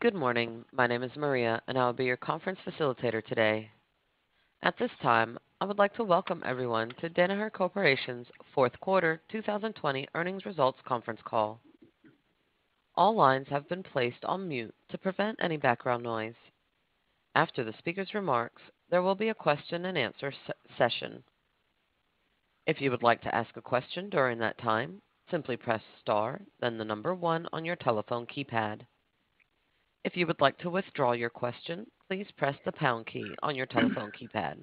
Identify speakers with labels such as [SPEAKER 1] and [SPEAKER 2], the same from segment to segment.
[SPEAKER 1] Good morning. My name is Maria, and I will be your conference facilitator today. At this time, I would like to welcome everyone to Danaher Corporation's fourth quarter 2020 earnings results conference call. All lines have been placed on mute to prevent any background noise. After the speaker's remarks, there will be a question and answer session. If you would like to ask a question during that time, simply press star, then the number 1 on your telephone keypad. If you would like to withdraw your question, please press the pound key on your telephone keypad.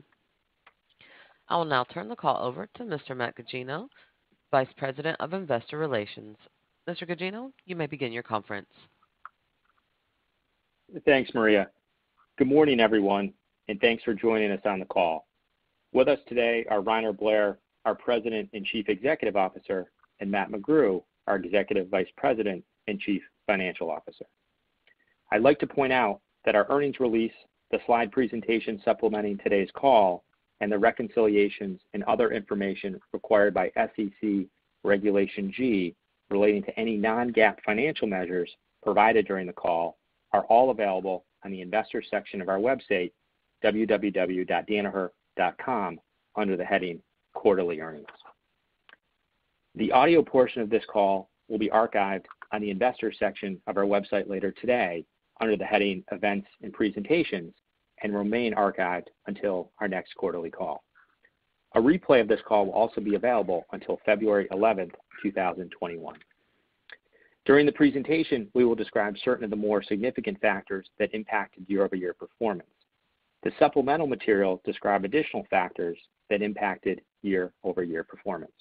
[SPEAKER 1] I will now turn the call over to Mr. Matt Gugino, Vice President of Investor Relations. Mr. Gugino, you may begin your conference.
[SPEAKER 2] Thanks, Maria. Good morning, everyone, and thanks for joining us on the call. With us today are Rainer Blair, our President and Chief Executive Officer, and Matt McGrew, our Executive Vice President and Chief Financial Officer. I'd like to point out that our earnings release, the slide presentation supplementing today's call, and the reconciliations and other information required by SEC Regulation G relating to any non-GAAP financial measures provided during the call are all available on the Investors section of our website, www.danaher.com, under the heading Quarterly Earnings. The audio portion of this call will be archived on the Investors section of our website later today under the heading Events and Presentations and remain archived until our next quarterly call. A replay of this call will also be available until February 11th, 2021. During the presentation, we will describe certain of the more significant factors that impacted year-over-year performance. The supplemental materials describe additional factors that impacted year-over-year performance.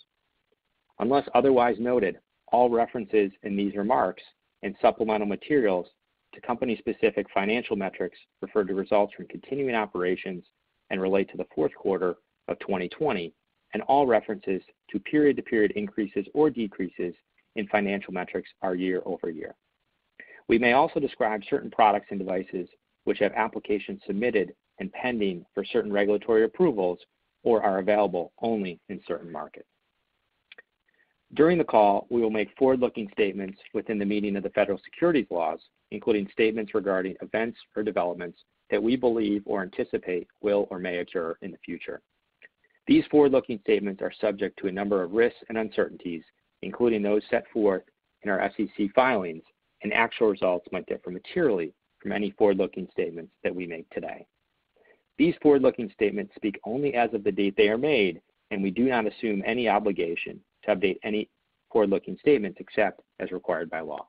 [SPEAKER 2] Unless otherwise noted, all references in these remarks and supplemental materials to company-specific financial metrics refer to results from continuing operations and relate to the fourth quarter of 2020, and all references to period-to-period increases or decreases in financial metrics are year-over-year. We may also describe certain products and devices which have applications submitted and pending for certain regulatory approvals or are available only in certain markets. During the call, we will make forward-looking statements within the meaning of the federal securities laws, including statements regarding events or developments that we believe or anticipate will or may occur in the future. These forward-looking statements are subject to a number of risks and uncertainties, including those set forth in our SEC filings, and actual results might differ materially from any forward-looking statements that we make today. These forward-looking statements speak only as of the date they are made, and we do not assume any obligation to update any forward-looking statements except as required by law.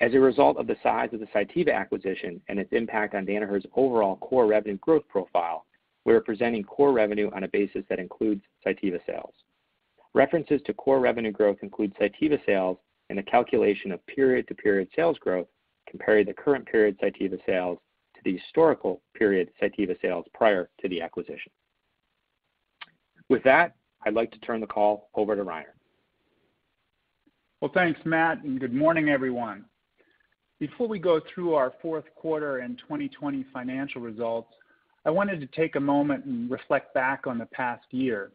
[SPEAKER 2] As a result of the size of the Cytiva acquisition and its impact on Danaher's overall core revenue growth profile, we are presenting core revenue on a basis that includes Cytiva sales. References to core revenue growth include Cytiva sales in the calculation of period-to-period sales growth, comparing the current period Cytiva sales to the historical period Cytiva sales prior to the acquisition. With that, I'd like to turn the call over to Rainer.
[SPEAKER 3] Well, thanks, Matt, and good morning, everyone. Before we go through our fourth quarter and 2020 financial results, I wanted to take a moment and reflect back on the past year.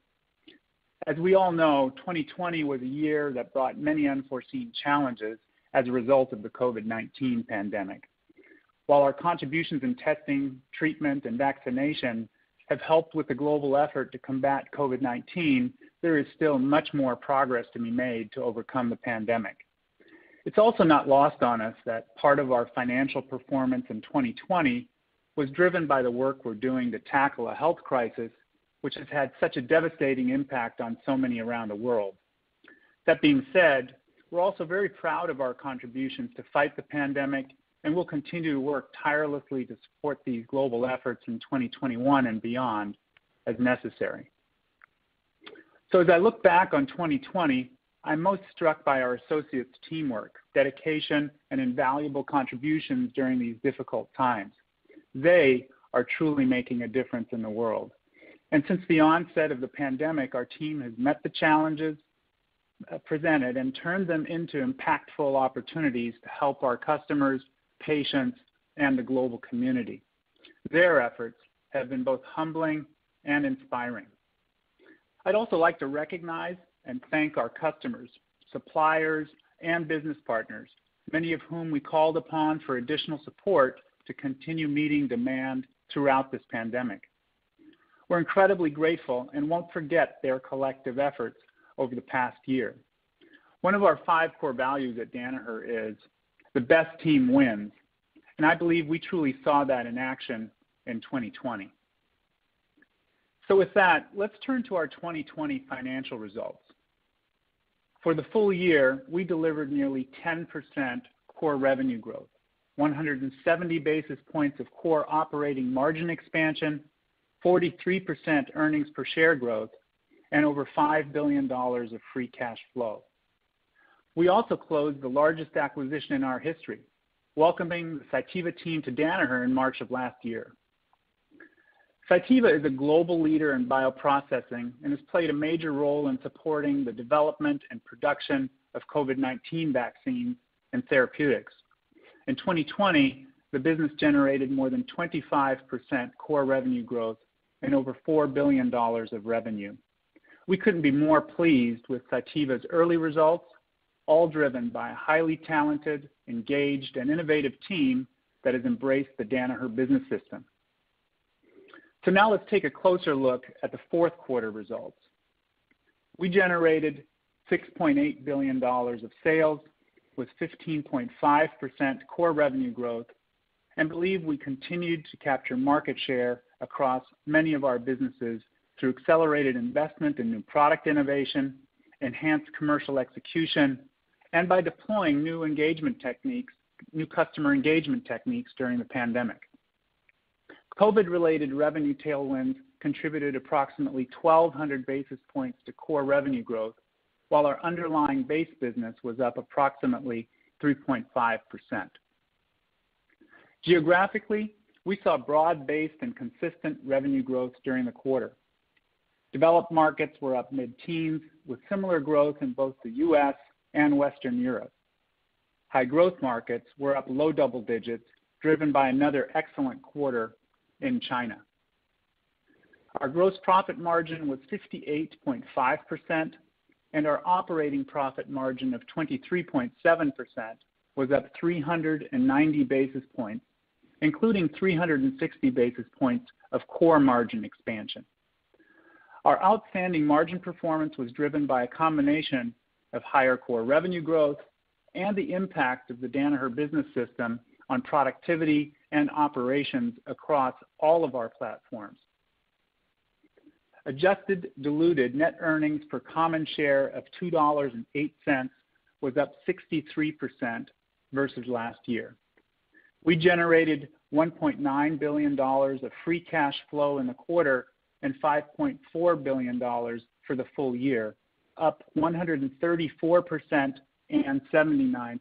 [SPEAKER 3] As we all know, 2020 was a year that brought many unforeseen challenges as a result of the COVID-19 pandemic. While our contributions in testing, treatment, and vaccination have helped with the global effort to combat COVID-19, there is still much more progress to be made to overcome the pandemic. It's also not lost on us that part of our financial performance in 2020 was driven by the work we're doing to tackle a health crisis which has had such a devastating impact on so many around the world. That being said, we're also very proud of our contributions to fight the pandemic, and we'll continue to work tirelessly to support these global efforts in 2021 and beyond as necessary. So as I look back on 2020, I'm most struck by our associates' teamwork, dedication, and invaluable contributions during these difficult times. They are truly making a difference in the world. And since the onset of the pandemic, our team has met the challenges presented and turned them into impactful opportunities to help our customers, patients, and the global community. Their efforts have been both humbling and inspiring. I'd also like to recognize and thank our customers, suppliers, and business partners many of whom we called upon for additional support to continue meeting demand throughout this pandemic. We're incredibly grateful and won't forget their collective efforts over the past year. One of our 5 core values at Danaher is the best team wins, and I believe we truly saw that in action in 2020. So with that, let's turn to our 2020 financial results. For the full year, we delivered nearly 10% core revenue growth, 170 basis points of core operating margin expansion, 43% earnings per share growth, and over $5 billion of free cash flow. We also closed the largest acquisition in our history, welcoming the Cytiva team to Danaher in March of last year. Cytiva is a global leader in bioprocessing and has played a major role in supporting the development and production of COVID-19 vaccines and therapeutics. In 2020, the business generated more than 25% core revenue growth and over $4 billion of revenue. We couldn't be more pleased with Cytiva's early results, all driven by a highly talented, engaged, and innovative team that has embraced the Danaher Business System. So now let's take a closer look at the fourth quarter results. We generated $6.8 billion of sales with 15.5% core revenue growth and believe we continued to capture market share across many of our businesses through accelerated investment in new product innovation, enhanced commercial execution, and by deploying new customer engagement techniques during the pandemic. COVID-related revenue tailwinds contributed approximately 1,200 basis points to core revenue growth, while our underlying base business was up approximately 3.5%. Geographically, we saw broad-based and consistent revenue growth during the quarter. Developed markets were up mid-teens, with similar growth in both the U.S. and Western Europe. High-growth markets were up low double digits, driven by another excellent quarter in China. Our gross profit margin was 58.5%, and our operating profit margin of 23.7% was up 390 basis points, including 360 basis points of core margin expansion. Our outstanding margin performance was driven by a combination of higher core revenue growth and the impact of the Danaher Business System on productivity and operations across all of our platforms. Adjusted diluted net earnings per common share of $2.08 was up 63% versus last year. We generated $1.9 billion of free cash flow in the quarter and $5.4 billion for the full year, up 134% and 79%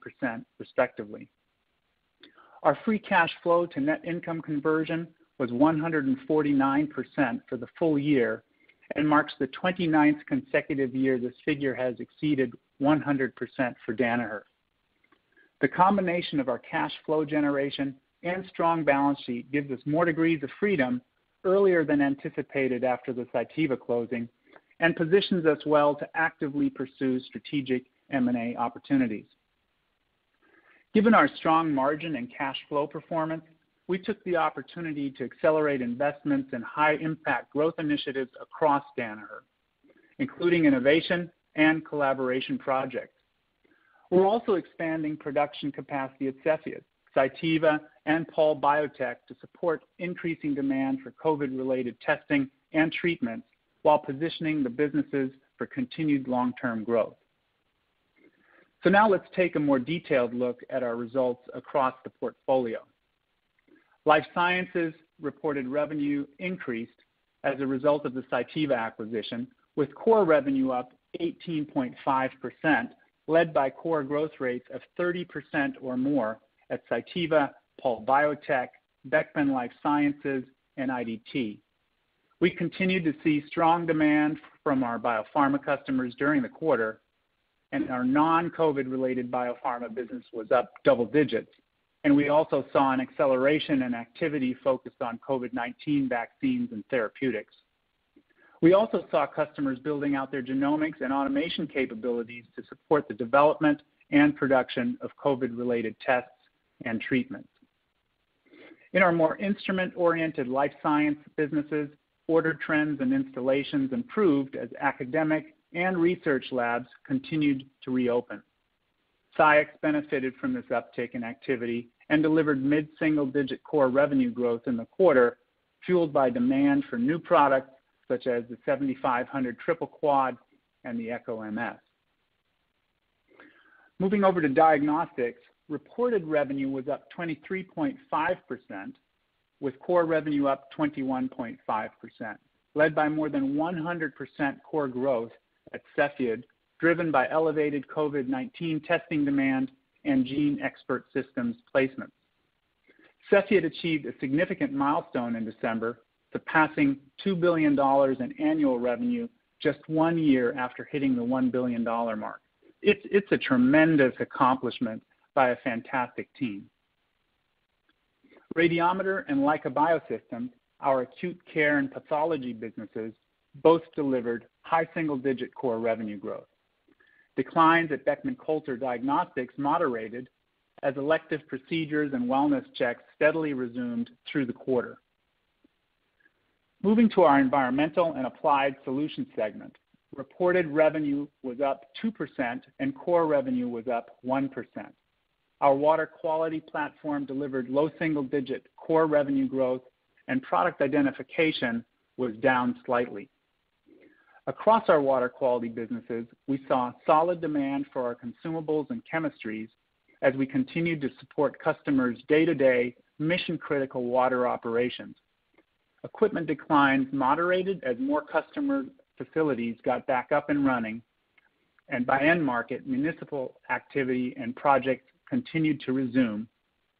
[SPEAKER 3] respectively. Our free cash flow to net income conversion was 149% for the full year and marks the 29th consecutive year this figure has exceeded 100% for Danaher. The combination of our cash flow generation and strong balance sheet gives us more degrees of freedom earlier than anticipated after the Cytiva closing and positions us well to actively pursue strategic M&A opportunities. Given our strong margin and cash flow performance, we took the opportunity to accelerate investments in high-impact growth initiatives across Danaher, including innovation and collaboration projects. We're also expanding production capacity at Cepheid, Cytiva, and Pall Biotech to support increasing demand for COVID-related testing and treatments while positioning the businesses for continued long-term growth. So now let's take a more detailed look at our results across the portfolio. Life Sciences reported revenue increased as a result of the Cytiva acquisition, with core revenue up 18.5%, led by core growth rates of 30% or more at Cytiva, Pall Biotech, Beckman Life Sciences, and IDT. We continued to see strong demand from our biopharma customers during the quarter, and our non-COVID-related biopharma business was up double digits. And we also saw an acceleration in activity focused on COVID-19 vaccines and therapeutics. We also saw customers building out their genomics and automation capabilities to support the development and production of COVID-related tests and treatments. In our more instrument-oriented life science businesses, order trends and installations improved as academic and research labs continued to reopen. SCIEX benefited from this uptick in activity and delivered mid-single-digit core revenue growth in the quarter, fueled by demand for new products such as the 7500 Triple Quad and the Echo MS. Moving over to diagnostics, reported revenue was up 23.5%, with core revenue up 21.5%, led by more than 100% core growth at Cepheid, driven by elevated COVID-19 testing demand and GeneXpert systems placements. Cepheid achieved a significant milestone in December, surpassing $2 billion in annual revenue just 1 year after hitting the $1 billion mark. It's a tremendous accomplishment by a fantastic team. Radiometer and Leica Biosystems, our acute care and pathology businesses, both delivered high single-digit core revenue growth. Declines at Beckman Coulter Diagnostics moderated as elective procedures and wellness checks steadily resumed through the quarter. Moving to our environmental and applied solutions segment, reported revenue was up 2% and core revenue was up 1%. Our water quality platform delivered low single-digit core revenue growth, and product identification was down slightly. Across our water quality businesses, we saw solid demand for our consumables and chemistries as we continued to support customers' day-to-day mission-critical water operations. Equipment declines moderated as more customer facilities got back up and running, and by end market, municipal activity and projects continued to resume,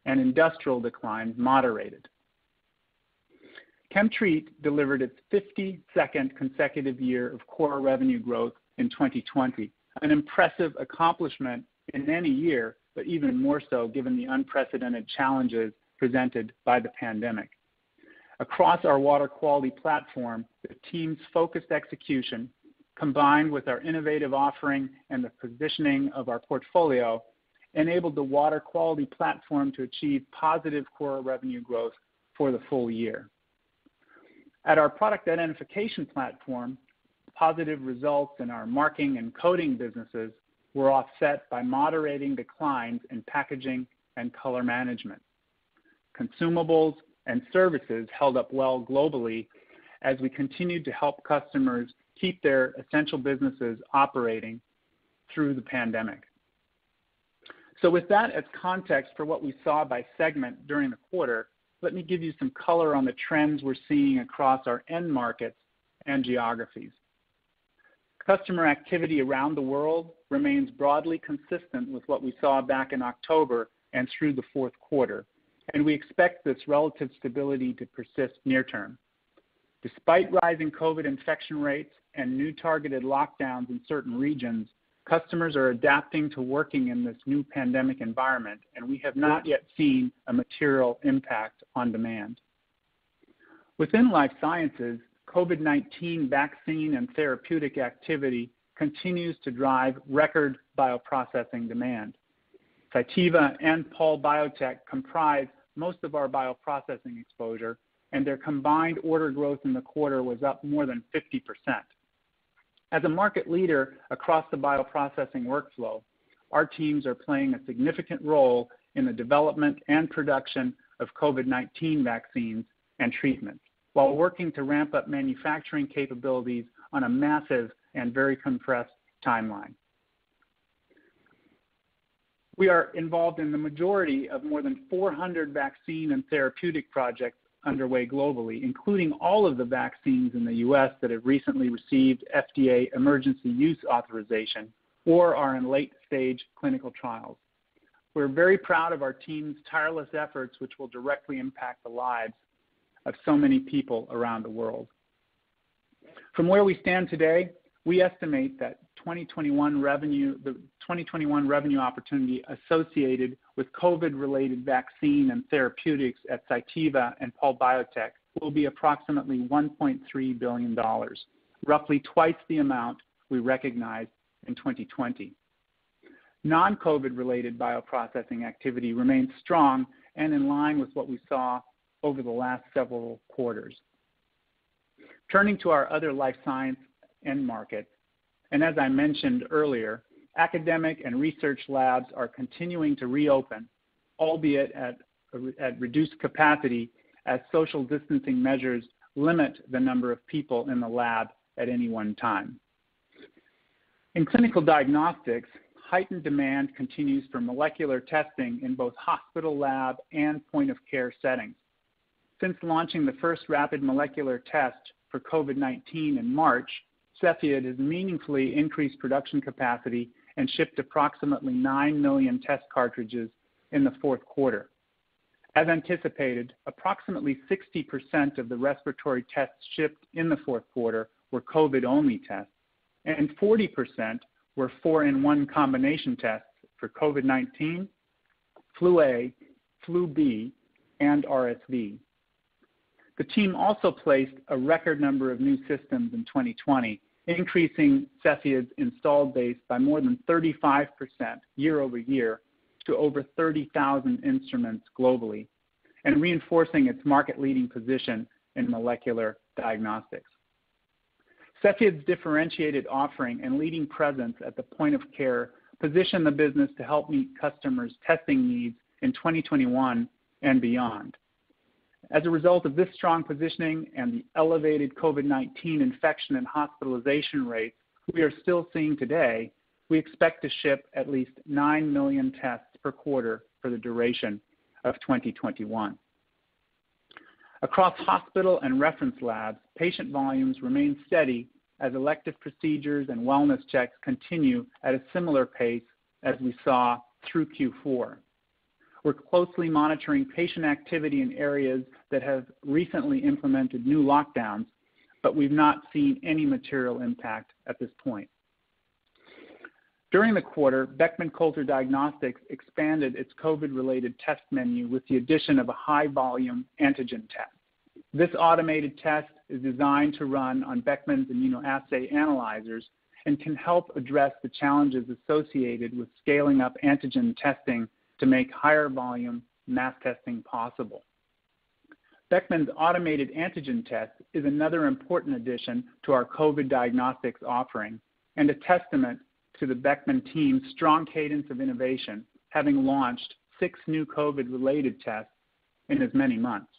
[SPEAKER 3] and industrial declines moderated. ChemTreat delivered its 52nd consecutive year of core revenue growth in 2020, an impressive accomplishment in any year, but even more so given the unprecedented challenges presented by the pandemic. Across our water quality platform, the team's focused execution, combined with our innovative offering and the positioning of our portfolio, enabled the water quality platform to achieve positive core revenue growth for the full year. At our product identification platform, positive results in our marking and coding businesses were offset by moderating declines in packaging and color management. Consumables and services held up well globally as we continued to help customers keep their essential businesses operating through the pandemic. So with that as context for what we saw by segment during the quarter, let me give you some color on the trends we're seeing across our end markets and geographies. Customer activity around the world remains broadly consistent with what we saw back in October and through the fourth quarter, and we expect this relative stability to persist near term. Despite rising COVID infection rates and new targeted lockdowns in certain regions, customers are adapting to working in this new pandemic environment, and we have not yet seen a material impact on demand. Within life sciences, COVID-19 vaccine and therapeutic activity continues to drive record bioprocessing demand. Cytiva and Pall Biotech comprise most of our bioprocessing exposure, and their combined order growth in the quarter was up more than 50%. As a market leader across the bioprocessing workflow, our teams are playing a significant role in the development and production of COVID-19 vaccines and treatments, while working to ramp up manufacturing capabilities on a massive and very compressed timeline. We are involved in the majority of more than 400 vaccine and therapeutic projects underway globally, including all of the vaccines in the U.S. that have recently received FDA emergency use authorization or are in late-stage clinical trials. We're very proud of our team's tireless efforts, which will directly impact the lives of so many people around the world. From where we stand today, we estimate that the 2021 revenue opportunity associated with COVID-related vaccine and therapeutics at Cytiva and Pall Biotech will be approximately $1.3 billion, roughly twice the amount we recognized in 2020. Non-COVID related bioprocessing activity remains strong and in line with what we saw over the last several quarters. Turning to our other life science end markets, and as I mentioned earlier, academic and research labs are continuing to reopen, albeit at reduced capacity as social distancing measures limit the number of people in the lab at any one time. In clinical diagnostics, heightened demand continues for molecular testing in both hospital lab and point-of-care settings. Since launching the first rapid molecular test for COVID-19 in March, Cepheid has meaningfully increased production capacity and shipped approximately 9 million test cartridges in the fourth quarter. As anticipated, approximately 60% of the respiratory tests shipped in the fourth quarter were COVID-only tests, and 40% were 4-in-1 combination tests for COVID-19, flu A, flu B, and RSV. The team also placed a record number of new systems in 2020, increasing Cepheid's installed base by more than 35% year over year to over 30,000 instruments globally, and reinforcing its market-leading position in molecular diagnostics. Cepheid's differentiated offering and leading presence at the point of care position the business to help meet customers' testing needs in 2021 and beyond. As a result of this strong positioning and the elevated COVID-19 infection and hospitalization rates we are still seeing today, we expect to ship at least 9 million tests per quarter for the duration of 2021. Across hospital and reference labs, patient volumes remain steady as elective procedures and wellness checks continue at a similar pace as we saw through Q4. We're closely monitoring patient activity in areas that have recently implemented new lockdowns, but we've not seen any material impact at this point. During the quarter, Beckman Coulter Diagnostics expanded its COVID-related test menu with the addition of a high-volume antigen test. This automated test is designed to run on Beckman's immunoassay analyzers and can help address the challenges associated with scaling up antigen testing to make higher volume mass testing possible. Beckman's automated antigen test is another important addition to our COVID diagnostics offering and a testament to the Beckman team's strong cadence of innovation, having launched 6 new COVID-related tests in as many months.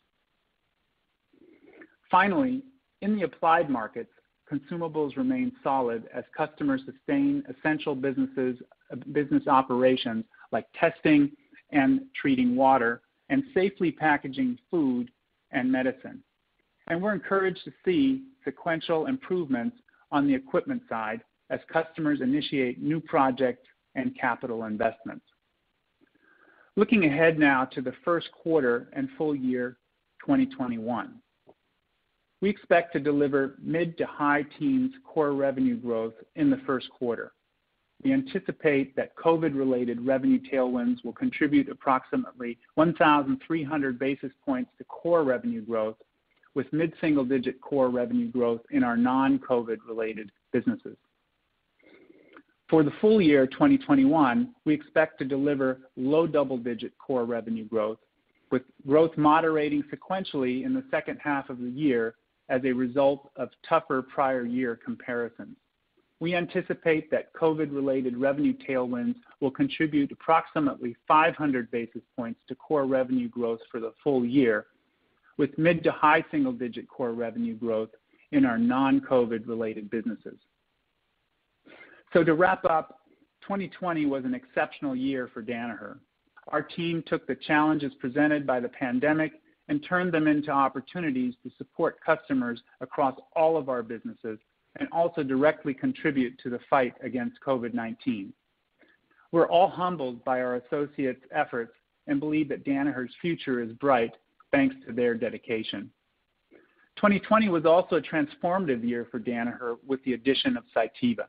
[SPEAKER 3] Finally, in the applied markets, consumables remain solid as customers sustain essential business operations like testing and treating water and safely packaging food and medicine. And we're encouraged to see sequential improvements on the equipment side as customers initiate new projects and capital investments. Looking ahead now to the first quarter and full year 2021. We expect to deliver mid to high teens core revenue growth in the first quarter. We anticipate that COVID-related revenue tailwinds will contribute approximately 1,300 basis points to core revenue growth, with mid-single-digit core revenue growth in our non-COVID-related businesses. For the full year 2021, we expect to deliver low double-digit core revenue growth, with growth moderating sequentially in the second half of the year as a result of tougher prior year comparisons. We anticipate that COVID-related revenue tailwinds will contribute approximately 500 basis points to core revenue growth for the full year, with mid to high single-digit core revenue growth in our non-COVID-related businesses. So to wrap up, 2020 was an exceptional year for Danaher. Our team took the challenges presented by the pandemic and turned them into opportunities to support customers across all of our businesses and also directly contribute to the fight against COVID-19. We're all humbled by our associates' efforts and believe that Danaher's future is bright thanks to their dedication. 2020 was also a transformative year for Danaher with the addition of Cytiva.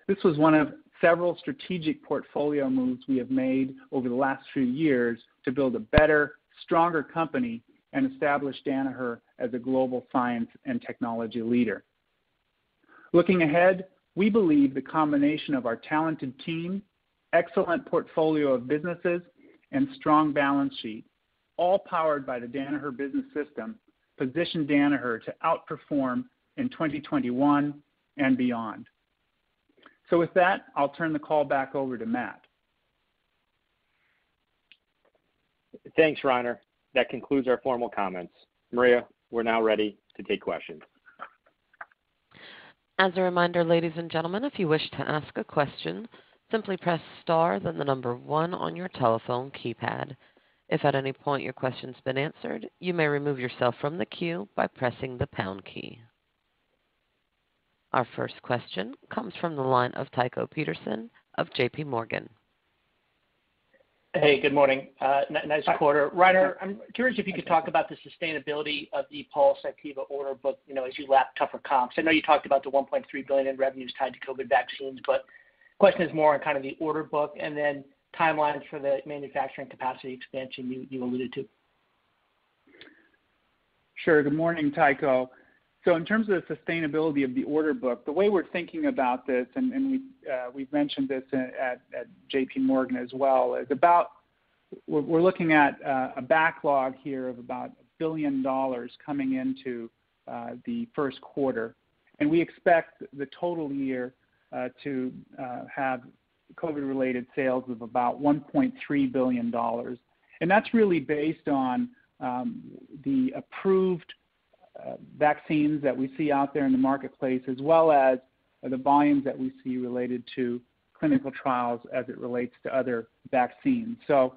[SPEAKER 3] This was one of several strategic portfolio moves we have made over the last few years to build a better, stronger company and establish Danaher as a global science and technology leader. Looking ahead, we believe the combination of our talented team, excellent portfolio of businesses, and strong balance sheet, all powered by the Danaher Business System, position Danaher to outperform in 2021 and beyond. So with that, I'll turn the call back over to Matt.
[SPEAKER 2] Thanks, Reiner. That concludes our formal comments. Maria, we're now ready to take questions.
[SPEAKER 1] As a reminder, ladies and gentlemen, if you wish to ask a question, simply press star, then the number 1 on your telephone keypad. If at any point your question's been answered, you may remove yourself from the queue by pressing the pound key. Our first question comes from the line of Tycho Peterson of J.P. Morgan.
[SPEAKER 4] Hey, good morning. Nice quarter. Reiner, I'm curious if you could talk about the sustainability of the Pall Cytiva order book, as you lap tougher comps. I know you talked about the $1.3 billion in revenues tied to COVID vaccines, but question is more on kind of the order book and then timelines for the manufacturing capacity expansion you alluded to.
[SPEAKER 3] Sure. Good morning, Tycho. So in terms of the sustainability of the order book, the way we're thinking about this, and we've mentioned this at J.P. Morgan as well, is we're looking at a backlog here of about $1 billion coming into the first quarter, and we expect the total year to have COVID-related sales of about $1.3 billion, and that's really based on the approved vaccines that we see out there in the marketplace, as well as the volumes that we see related to clinical trials as it relates to other vaccines. So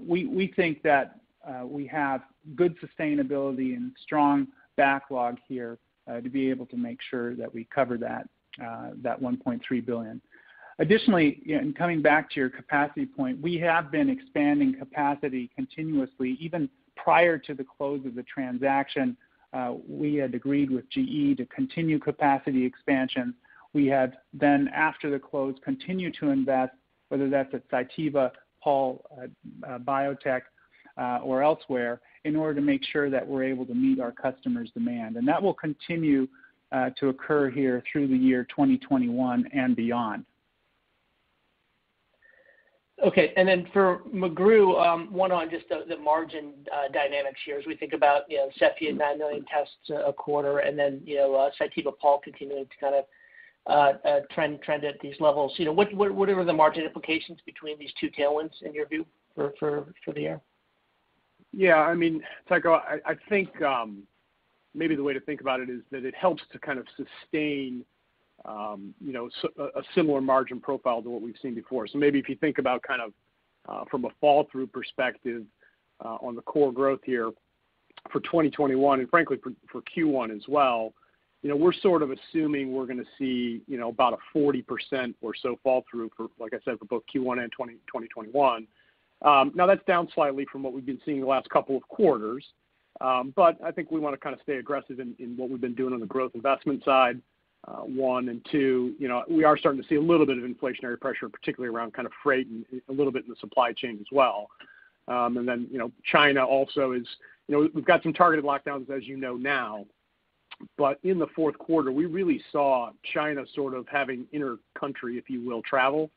[SPEAKER 3] we think that we have good sustainability and strong backlog here to be able to make sure that we cover that $1.3 billion. Additionally, and coming back to your capacity point, we have been expanding capacity continuously. Even prior to the close of the transaction, we had agreed with GE to continue capacity expansion. We had then, after the close, continued to invest, whether that's at Cytiva, Pall Biotech, or elsewhere, in order to make sure that we're able to meet our customers' demand. And that will continue to occur here through the year 2021 and beyond.
[SPEAKER 4] Okay, and then for McGrew, one on just the margin dynamics here as we think about, Cepheid 9 million tests a quarter, and then, Cytiva Pall continuing to kind of trend at these levels. What are the margin implications between these two tailwinds in your view for the year?
[SPEAKER 5] Yeah, I mean, Tycho, I think maybe the way to think about it is that it helps to kind of sustain a similar margin profile to what we've seen before. So maybe if you think about kind of from a fall-through perspective on the core growth here for 2021, and frankly for Q1 as well, we're sort of assuming we're going to see, about a 40% or so fall-through for, like I said, for both Q1 and 2021. Now that's down slightly from what we've been seeing the last couple of quarters, but I think we want to kind of stay aggressive in what we've been doing on the growth investment side. One, and two, we are starting to see a little bit of inflationary pressure, particularly around kind of freight and a little bit in the supply chain as well. And then, China also is, we've got some targeted lockdowns, as you know now, but in the fourth quarter, we really saw China sort of having inter-country, if you will, travel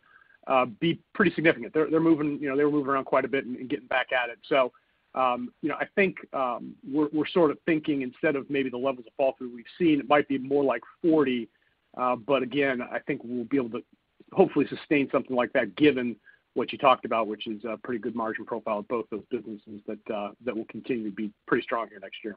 [SPEAKER 5] be pretty significant. They're moving, they were moving around quite a bit and getting back at it. So, I think we're sort of thinking instead of maybe the levels of fall through we've seen, it might be more like 40. But again, I think we'll be able to hopefully sustain something like that, given what you talked about, which is a pretty good margin profile of both those businesses that will continue to be pretty strong here next year.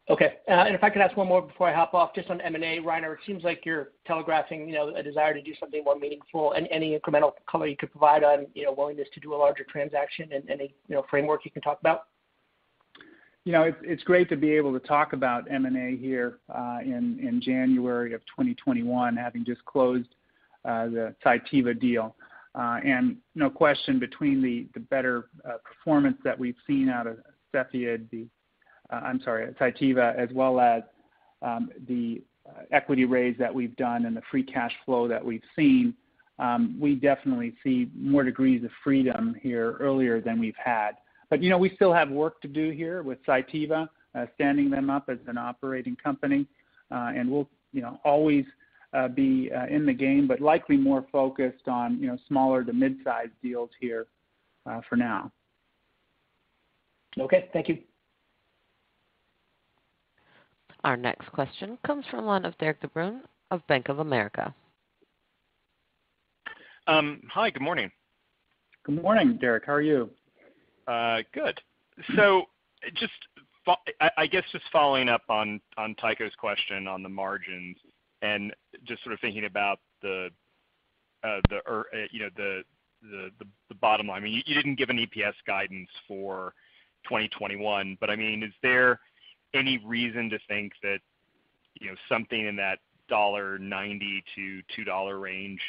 [SPEAKER 4] Okay, and if I could ask one more before I hop off, just on M&A, Reiner, it seems like you're telegraphing, a desire to do something more meaningful. And any incremental color you could provide on, willingness to do a larger transaction and any, framework you can talk about?
[SPEAKER 3] It's great to be able to talk about M&A here in January of 2021, having just closed the Cytiva deal. And no question, between the better performance that we've seen out of Cytiva, as well as the equity raise that we've done and the free cash flow that we've seen, we definitely see more degrees of freedom here earlier than we've had. But, we still have work to do here with Cytiva, standing them up as an operating company. And we'll, always be in the game, but likely more focused on smaller to mid-sized deals here for now.
[SPEAKER 4] Okay, thank you.
[SPEAKER 1] Our next question comes from the line of Derik De Bruin of Bank of America.
[SPEAKER 6] Hi, good morning.
[SPEAKER 3] Good morning, Derek. How are you?
[SPEAKER 6] Good. So I guess just following up on Tycho's question on the margins and just sort of thinking about the bottom line. I mean, you didn't give an EPS guidance for 2021, but I mean, is there any reason to think that something in that $1.90 to $2 range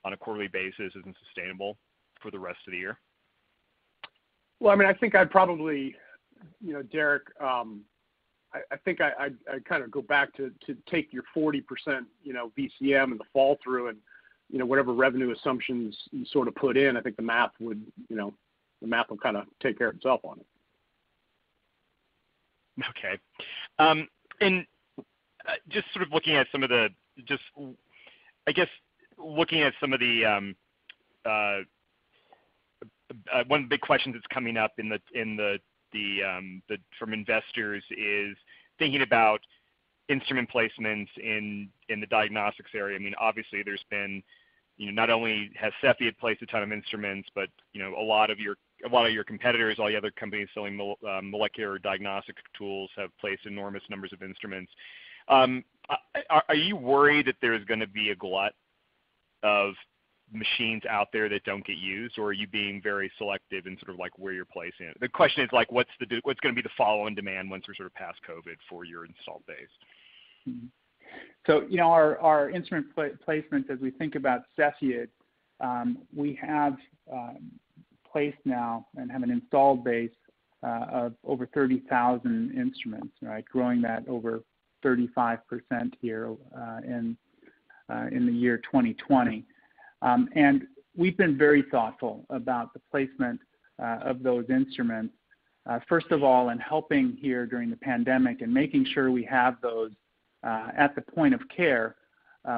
[SPEAKER 6] on a quarterly basis isn't sustainable for the rest of the year?
[SPEAKER 5] Well, I mean, I think I'd probably, Derek, I think I'd kind of go back to take your 40%, VCM and the fall through and, whatever revenue assumptions you sort of put in. I think the math will kind of take care of itself on it.
[SPEAKER 6] Okay. And just sort of looking at some of the, one of the big questions that's coming up from investors is thinking about instrument placements in the diagnostics area. I mean, obviously there's been, not only has Cepheid placed a ton of instruments, but a lot of your competitors, all the other companies selling molecular diagnostic tools have placed enormous numbers of instruments. Are you worried that there's going to be a glut of machines out there that don't get used, or are you being very selective in sort of like where you're placing it? The question is like, what's going to be the follow-on demand once we're sort of past COVID for your installed base?
[SPEAKER 3] Mm-hmm. So, our instrument placements, as we think about Cepheid, we have placed now and have an installed base of over 30,000 instruments, right? Growing that over 35% here in the year 2020. And we've been very thoughtful about the placement of those instruments. First of all, in helping here during the pandemic and making sure we have those at the point of care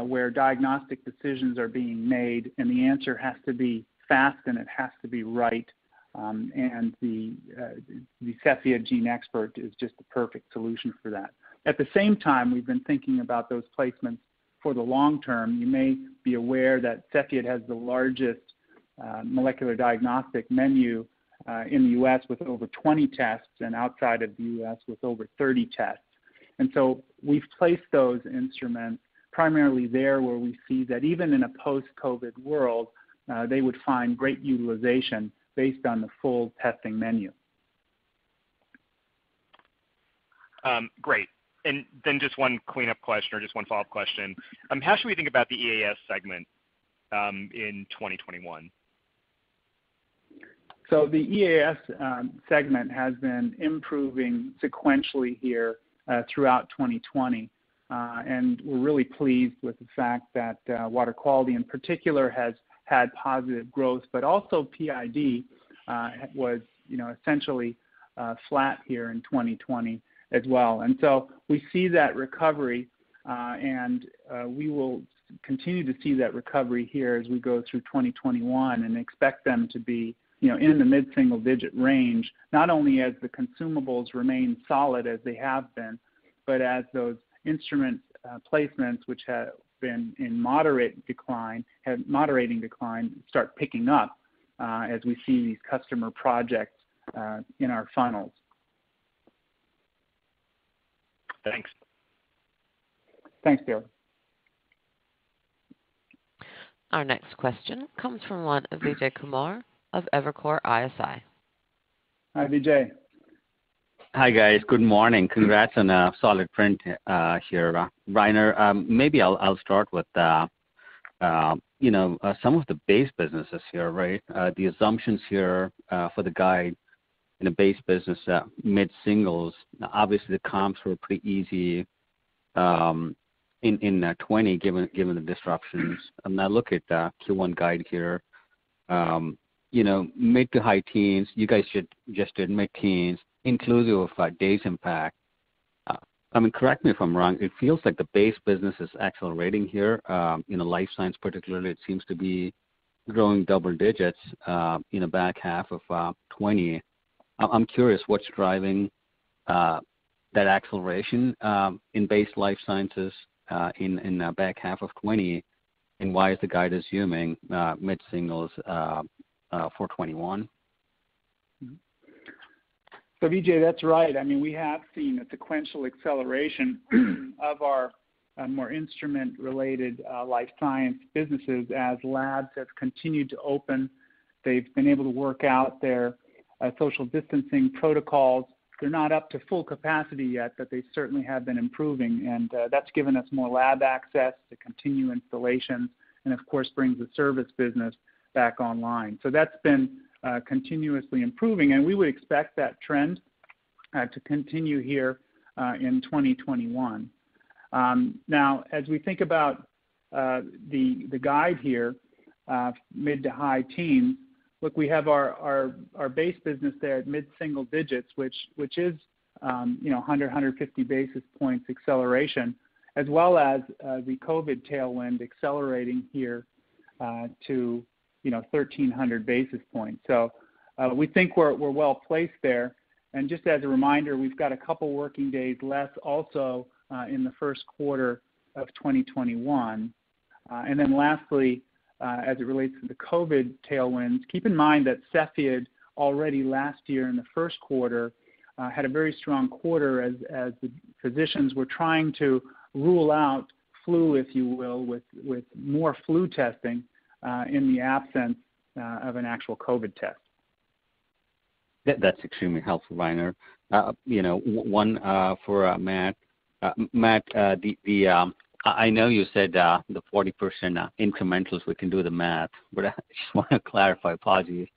[SPEAKER 3] where diagnostic decisions are being made, and the answer has to be fast and it has to be right. And the Cepheid GeneXpert is just the perfect solution for that. At the same time, we've been thinking about those placements for the long term. You may be aware that Cepheid has the largest molecular diagnostic menu in the U.S. with over 20 tests, and outside of the U.S. with over 30 tests. And so we've placed those instruments primarily there where we see that even in a post-COVID world, they would find great utilization based on the full testing menu.
[SPEAKER 6] Great. And then just one cleanup question or just one follow-up question. How should we think about the EAS segment in 2021?
[SPEAKER 3] So the EAS segment has been improving sequentially here throughout 2020. And we're really pleased with the fact that water quality in particular has had positive growth, but also PID was essentially flat here in 2020 as well. And so we see that recovery, and we will continue to see that recovery here as we go through 2021 and expect them to be in the mid-single digit range, not only as the consumables remain solid as they have been, but as those instrument placements, which have been in moderating decline, start picking up as we see these customer projects in our funnels.
[SPEAKER 6] Thanks.
[SPEAKER 3] Thanks, Bill.
[SPEAKER 1] Our next question comes from one of Vijay Kumar of Evercore ISI.
[SPEAKER 3] Hi, Vijay.
[SPEAKER 7] Hi, guys. Good morning. Congrats on a solid print here. Rainer, maybe I'll start with some of the base businesses here, right? The assumptions here for the guide in the base business, mid-singles. Obviously, the comps were pretty easy in 20 given the disruptions. And I look at Q1 guide here, mid to high teens. You guys just did mid-teens, inclusive of days impact. I mean, correct me if I'm wrong, it feels like the base business is accelerating here. Life science particularly, it seems to be growing double digits in the back half of 20. I'm curious what's driving that acceleration in base life sciences in the back half of 20, and why is the guide assuming mid-singles for 21?
[SPEAKER 3] So Vijay, that's right. I mean, we have seen a sequential acceleration of our more instrument-related life science businesses as labs have continued to open. They've been able to work out their social distancing protocols. They're not up to full capacity yet, but they certainly have been improving, and that's given us more lab access to continue installations and, of course, brings the service business back online. So that's been continuously improving, and we would expect that trend to continue here in 2021. Now, as we think about the guide here, mid to high teens, look, we have our base business there at mid-single digits, which is 150 basis points acceleration, as well as the COVID tailwind accelerating here to 1,300 basis points. So we think we're well placed there. And just as a reminder, we've got a couple working days less also in the first quarter of 2021. And then lastly, as it relates to the COVID tailwinds, keep in mind that Cepheid already last year in the first quarter had a very strong quarter as the physicians were trying to rule out flu, if you will, with more flu testing in the absence of an actual COVID test.
[SPEAKER 7] That's extremely helpful, Rainer. One for Matt. Matt, I know you said the 40% incrementals, we can do the math, but I just want to clarify, apologies.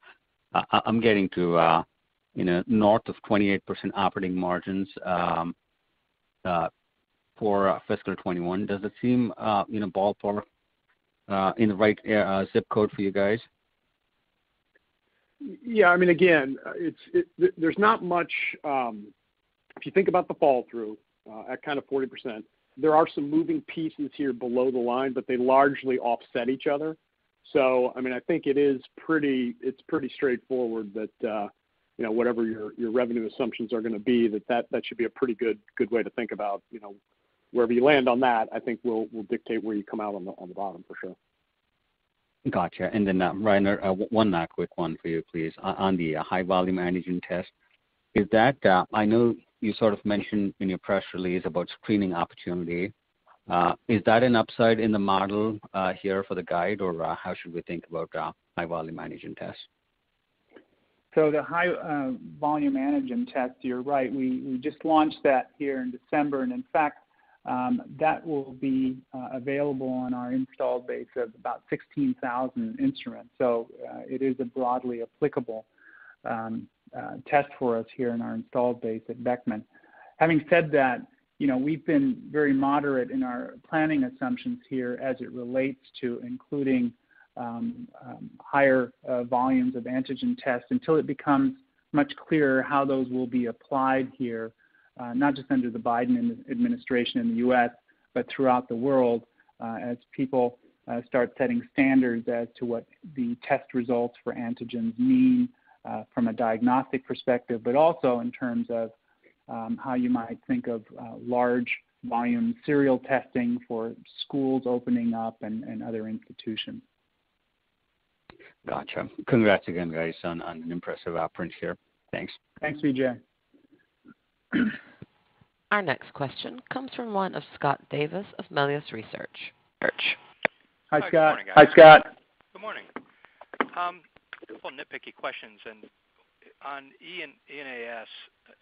[SPEAKER 7] I'm getting to north of 28% operating margins for fiscal 21. Does it seem ballpark in the right zip code for you guys?
[SPEAKER 5] Yeah, I mean, again, there's not much. If you think about the fall through at kind of 40%, there are some moving pieces here below the line, but they largely offset each other. So, I mean, I think it's pretty straightforward that whatever your revenue assumptions are going to be, that should be a pretty good way to think about. Wherever you land on that, I think will dictate where you come out on the bottom for sure.
[SPEAKER 7] Gotcha. And then, Rainer, one quick one for you, please. On the high-volume antigen test, is that, I know you sort of mentioned in your press release about screening opportunity. Is that an upside in the model here for the guide, or how should we think about high-volume antigen tests?
[SPEAKER 3] So the high-volume antigen test, you're right. We just launched that here in December, and in fact, that will be available on our installed base of about 16,000 instruments. So it is a broadly applicable test for us here in our installed base at Beckman. Having said that, we've been very moderate in our planning assumptions here as it relates to including higher volumes of antigen tests until it becomes much clearer how those will be applied here, not just under the Biden administration in the U.S., but throughout the world as people start setting standards as to what the test results for antigens mean from a diagnostic perspective, but also in terms of how you might think of large volume serial testing for schools opening up and other institutions.
[SPEAKER 7] Gotcha. Congrats again, guys, on an impressive print here. Thanks.
[SPEAKER 3] Thanks, Vijay.
[SPEAKER 1] Our next question comes from one of Scott Davis of Melius Research.
[SPEAKER 3] Hi, Scott.
[SPEAKER 8] Good morning, guys.
[SPEAKER 3] Hi, Scott.
[SPEAKER 8] Good morning. A couple nitpicky questions. And on E&AS,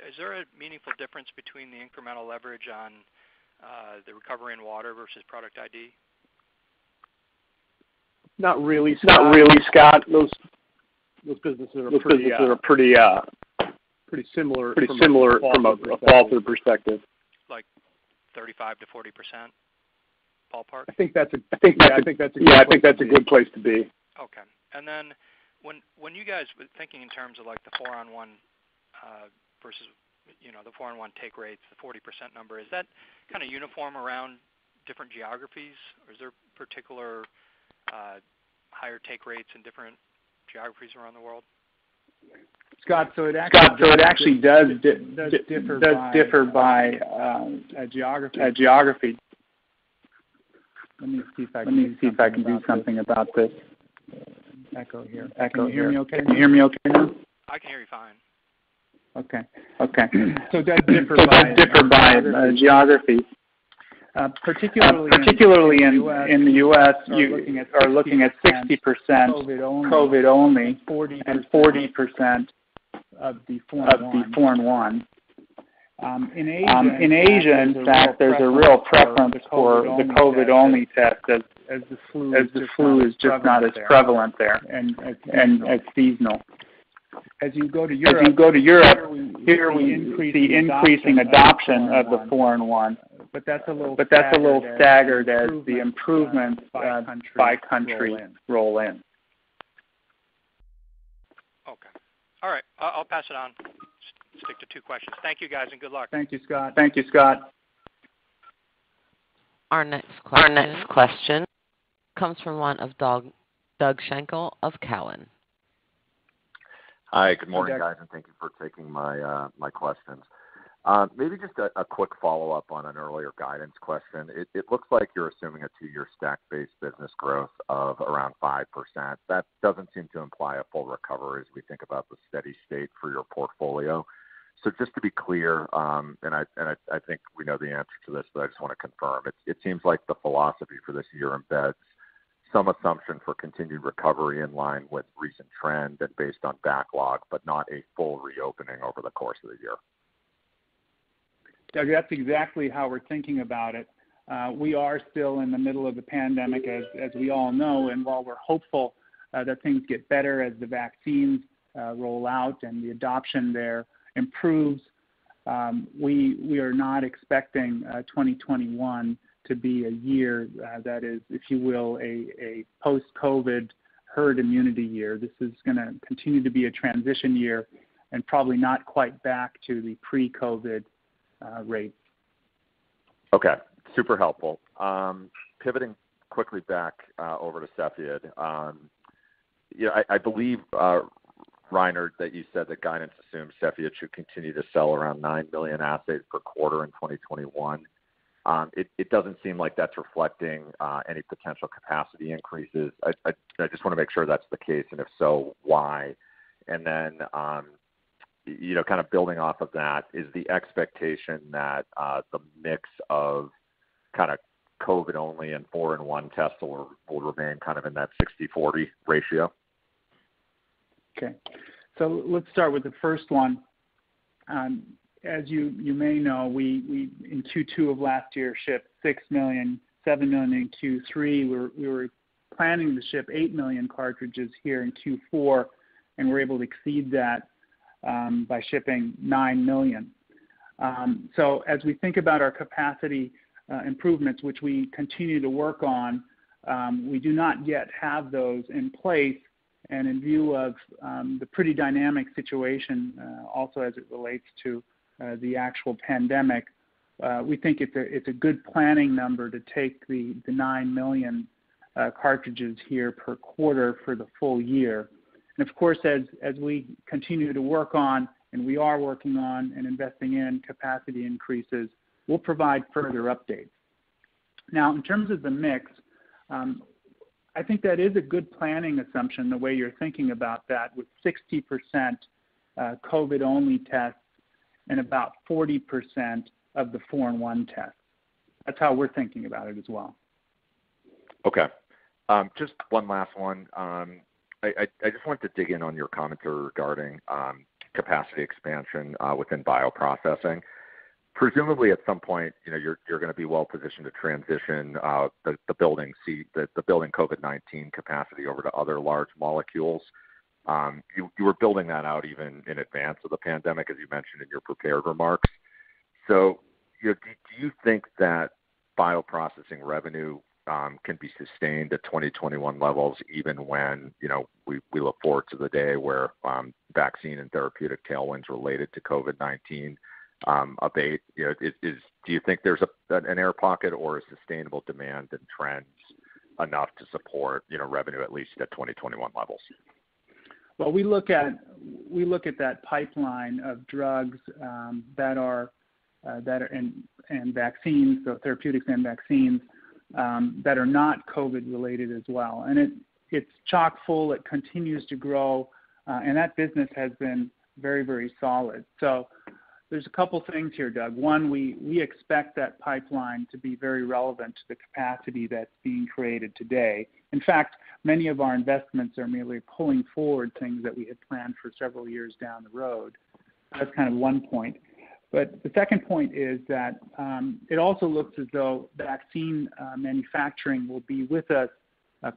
[SPEAKER 8] is there a meaningful difference between the incremental leverage on the recovery in water versus product ID?
[SPEAKER 5] Not really, Scott. Those businesses are pretty similar from a fall-through perspective.
[SPEAKER 8] Like 35 to 40% ballpark?
[SPEAKER 5] I think that's a good place to be.
[SPEAKER 8] Okay. And then when you guys were thinking in terms of like the 4-on-1 versus the 4-in-1 take rates, the 40% number, is that kind of uniform around different geographies, or is there particular higher take rates in different geographies around the world?
[SPEAKER 3] Scott, so it actually does differ by geography. Let me see if I can do something about this. Echo here. Can you hear me okay? Now?
[SPEAKER 8] I can hear you fine.
[SPEAKER 3] Okay. So it does differ by geography. Particularly in the U.S., you are looking at 60% COVID only, and 40% of the 4-in-1. In Asia, in fact, there's a real preference for the COVID only test as the flu is just not as prevalent there and as seasonal. As you go to Europe, here we see increasing adoption of the 4-in-1. But that's a little staggered as the improvements by country roll in.
[SPEAKER 8] Okay. All right. I'll pass it on. Stick to 2 questions. Thank you, guys, and good luck.
[SPEAKER 3] Thank you, Scott.
[SPEAKER 1] Our next question comes from one of Doug Schenkel of Cowen.
[SPEAKER 9] Hi, good morning, guys, and thank you for taking my questions. Maybe just a quick follow-up on an earlier guidance question. It looks like you're assuming a 2-year stack-based business growth of around 5%. That doesn't seem to imply a full recovery as we think about the steady state for your portfolio. So just to be clear, and I think we know the answer to this, but I just want to confirm. It seems like the philosophy for this year embeds some assumption for continued recovery in line with recent trend and based on backlog, but not a full reopening over the course of the year.
[SPEAKER 3] Doug, that's exactly how we're thinking about it. We are still in the middle of the pandemic, as we all know, and while we're hopeful that things get better as the vaccines roll out and the adoption there improves, we are not expecting 2021 to be a year that is, if you will, a post-COVID herd immunity year. This is going to continue to be a transition year and probably not quite back to the pre-COVID rates.
[SPEAKER 9] Okay, super helpful. Pivoting quickly back over to Cepheid. I believe, Rainer, that you said that guidance assumes Cepheid should continue to sell around 9 million assays per quarter in 2021. It doesn't seem like that's reflecting any potential capacity increases. I just want to make sure that's the case, and if so, why? And then, kind of building off of that, is the expectation that the mix of kind of COVID only and 4-in-1 tests will remain kind of in that 60-40 ratio?
[SPEAKER 3] Okay, so let's start with the first one. As you may know, we in Q2 of last year shipped 6 million, 7 million in Q3. We were planning to ship 8 million cartridges here in Q4, and we're able to exceed that by shipping 9 million. So as we think about our capacity improvements, which we continue to work on, we do not yet have those in place. And in view of the pretty dynamic situation, also as it relates to the actual pandemic, we think it's a good planning number to take the 9 million cartridges here per quarter for the full year. And of course, as we continue to work on, and we are working on and investing in capacity increases, we'll provide further updates. Now, in terms of the mix, I think that is a good planning assumption, the way you're thinking about that, with 60% COVID-only tests and about 40% of the 4-in-1 tests. That's how we're thinking about it as well.
[SPEAKER 9] Okay. Just one last one. I just wanted to dig in on your commentary regarding capacity expansion within bioprocessing. Presumably, at some point, you're going to be well positioned to transition the building COVID-19 capacity over to other large molecules. You were building that out even in advance of the pandemic, as you mentioned in your prepared remarks. So, do you think that bioprocessing revenue can be sustained at 2021 levels, even when we look forward to the day where vaccine and therapeutic tailwinds related to COVID-19 abate? Do you think there's an air pocket, or is sustainable demand and trends enough to support revenue at least at 2021 levels?
[SPEAKER 3] Well, we look at that pipeline of drugs that are and vaccines, so therapeutics and vaccines that are not COVID related as well, and it's chock full. It continues to grow, and that business has been very, very solid. So there's a couple things here, Doug. One, we expect that pipeline to be very relevant to the capacity that's being created today. In fact, many of our investments are merely pulling forward things that we had planned for several years down the road. That's kind of one point. But the second point is that it also looks as though vaccine manufacturing will be with us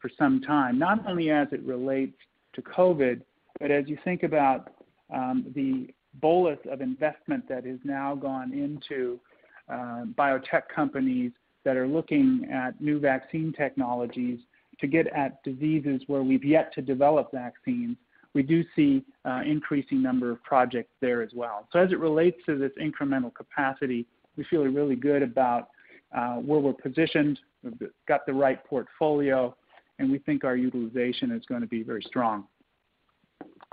[SPEAKER 3] for some time, not only as it relates to COVID, but as you think about the bolus of investment that has now gone into biotech companies that are looking at new vaccine technologies to get at diseases where we've yet to develop vaccines. We do see increasing number of projects there as well. So as it relates to this incremental capacity, we feel really good about where we're positioned. We've got the right portfolio, and we think our utilization is going to be very strong.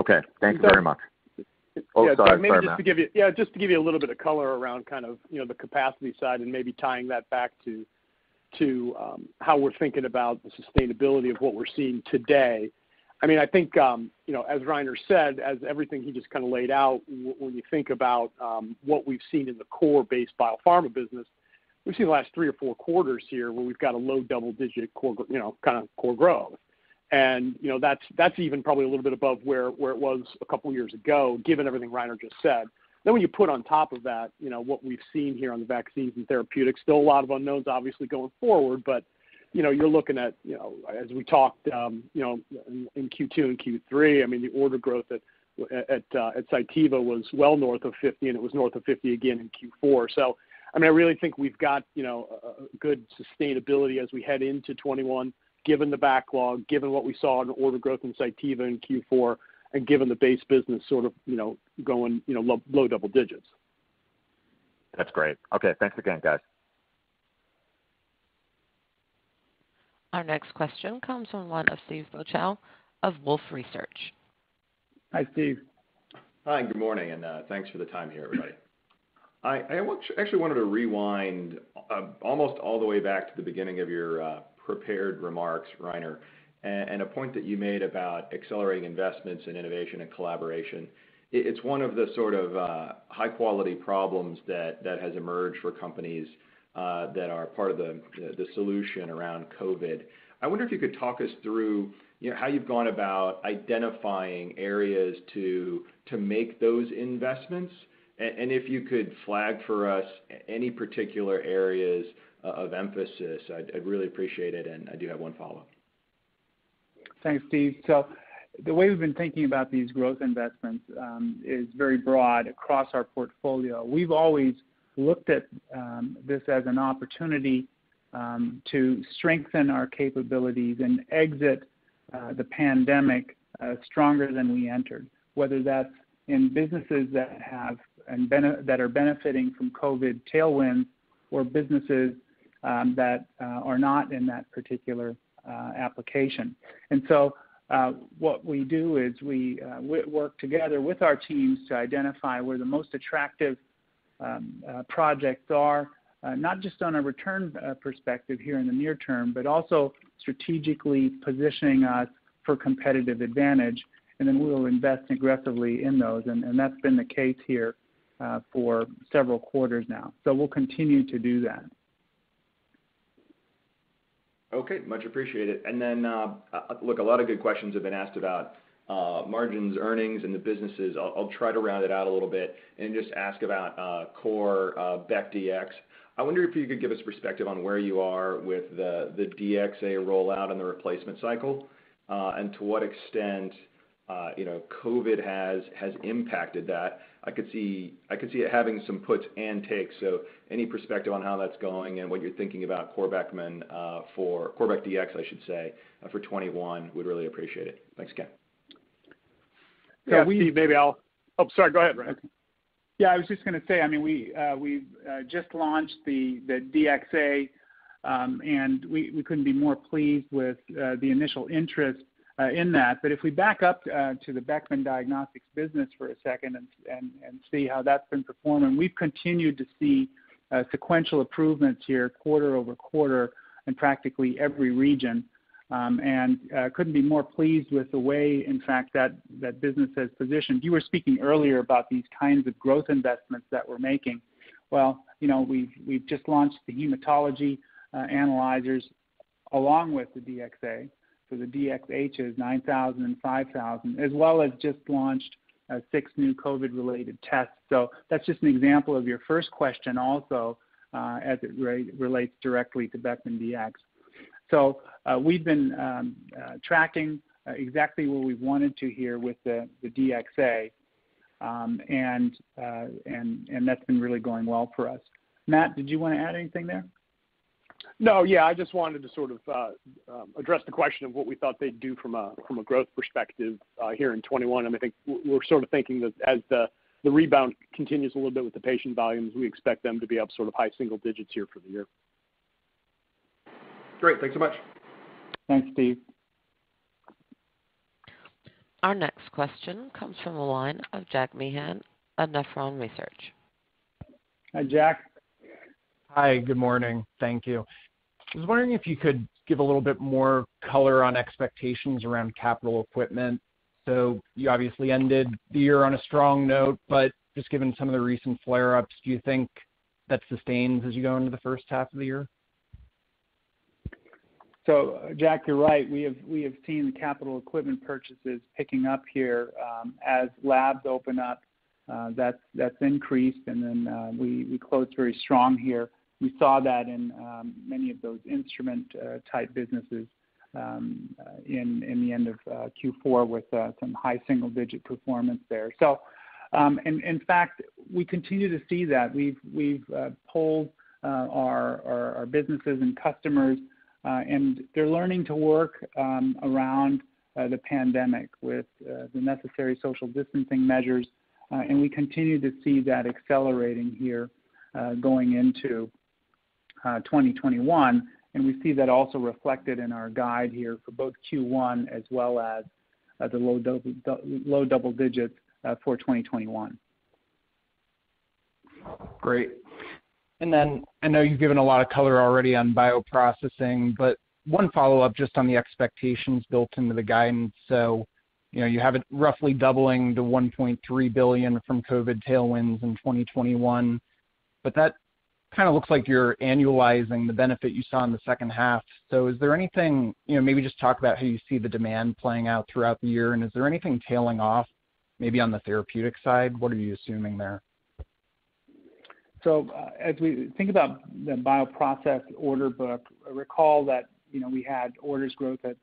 [SPEAKER 9] Okay, thank you very much.
[SPEAKER 5] Sorry,
[SPEAKER 9] Matt.
[SPEAKER 5] Just to give you a little bit of color around kind of the capacity side, and maybe tying that back to how we're thinking about the sustainability of what we're seeing today. I mean, I think as Rainer said, as everything he just kind of laid out, when you think about what we've seen in the core-based biopharma business, we've seen the last 3 or 4 quarters here where we've got a low double-digit core, kind of core growth. And that's even probably a little bit above where it was a couple years ago, given everything Rainer just said. Then when you put on top of that, what we've seen here on the vaccines and therapeutics, still a lot of unknowns obviously going forward, but you're looking at as we talked in Q2 and Q3. I mean, the order growth at Cytiva was well north of 50, and it was north of 50 again in Q4. So I mean, I really think we've got a good sustainability as we head into 21. Given the backlog, given what we saw in order growth in Cytiva in Q4, and given the base business sort of, going, low double digits.
[SPEAKER 9] That's great. Okay, thanks again, guys.
[SPEAKER 1] Our next question comes from one of Steve Beuchaw of Wolfe Research.
[SPEAKER 3] Hi, Steve.
[SPEAKER 10] Hi, good morning, and thanks for the time here, everybody. I actually wanted to rewind almost all the way back to the beginning of your prepared remarks, Rainer, and a point that you made about accelerating investments in innovation and collaboration. It's one of the sort of high-quality problems that has emerged for companies that are part of the solution around COVID. I wonder if you could talk us through how you've gone about identifying areas to make those investments, and if you could flag for us any particular areas of emphasis, I'd really appreciate it, and I do have one follow-up.
[SPEAKER 3] Thanks, Steve. So the way we've been thinking about these growth investments is very broad across our portfolio. We've always looked at this as an opportunity to strengthen our capabilities and exit the pandemic stronger than we entered, whether that's in businesses that have that are benefiting from COVID tailwinds, or businesses that are not in that particular application. And so what we do is we work together with our teams to identify where the most attractive projects are, not just on a return perspective here in the near term, but also strategically positioning us for competitive advantage, and then we will invest aggressively in those. And that's been the case here for several quarters now. So we'll continue to do that.
[SPEAKER 10] Okay, much appreciated. And then, look, a lot of good questions have been asked about margins, earnings, and the businesses. I'll try to round it out a little bit and just ask about core Beck DX. I wonder if you could give us perspective on where you are with the DXA rollout and the replacement cycle, and to what extent COVID has impacted that. I could see it having some puts and takes. So any perspective on how that's going and what you're thinking about core Beckman for core Beck DX, I should say, for 21, would really appreciate it. Thanks again.
[SPEAKER 5] Yeah, Steve, maybe I'll. Oh, sorry. Go ahead, Ryan.
[SPEAKER 3] Yeah, I was just going to say, I mean, we've just launched the DXA, and we couldn't be more pleased with the initial interest in that. But if we back up to the Beckman Diagnostics business for a second and see how that's been performing, we've continued to see sequential improvements here quarter over quarter in practically every region. And couldn't be more pleased with the way, in fact, that business has positioned. You were speaking earlier about these kinds of growth investments that we're making. Well, we've just launched the hematology analyzers along with the DXA. So the DXH is 9,000 and 5,000, as well as just launched 6 new COVID-related tests. So that's just an example of your first question also as it relates directly to Beckman DX. So we've been tracking exactly where we've wanted to here with the DXA, and that's been really going well for us. Matt, did you want to add anything there?
[SPEAKER 5] No, yeah, I just wanted to sort of address the question of what we thought they'd do from a growth perspective here in 21. And I think we're sort of thinking that as the rebound continues a little bit with the patient volumes, we expect them to be up sort of high single digits here for the year.
[SPEAKER 10] Great. Thanks so much.
[SPEAKER 3] Thanks, Steve.
[SPEAKER 1] Our next question comes from the line of Jack Meehan of Nephron Research.
[SPEAKER 3] Hi, Jack.
[SPEAKER 11] Hi, good morning. Thank you. I was wondering if you could give a little bit more color on expectations around capital equipment. So you obviously ended the year on a strong note, but just given some of the recent flare-ups, do you think that sustains as you go into the first half of the year?
[SPEAKER 3] So, Jack, you're right. We have seen capital equipment purchases picking up here as labs open up. That's increased, and then we closed very strong here. We saw that in many of those instrument type businesses in the end of Q4 with some high single-digit performance there. So, in fact, we continue to see that. We've polled our businesses and customers. And they're learning to work around the pandemic with the necessary social distancing measures, and we continue to see that accelerating here going into 2021, and we see that also reflected in our guide here for both Q1 as well as the low double digits for 2021.
[SPEAKER 11] Great. And then I know you've given a lot of color already on bioprocessing, but one follow-up just on the expectations built into the guidance. So, you have it roughly doubling to $1.3 billion from COVID tailwinds in 2021, but that kind of looks like you're annualizing the benefit you saw in the second half. So is there anything, maybe just talk about how you see the demand playing out throughout the year, and is there anything tailing off maybe on the therapeutic side? What are you assuming there?
[SPEAKER 3] So as we think about the bioprocess order book, recall that we had orders growth at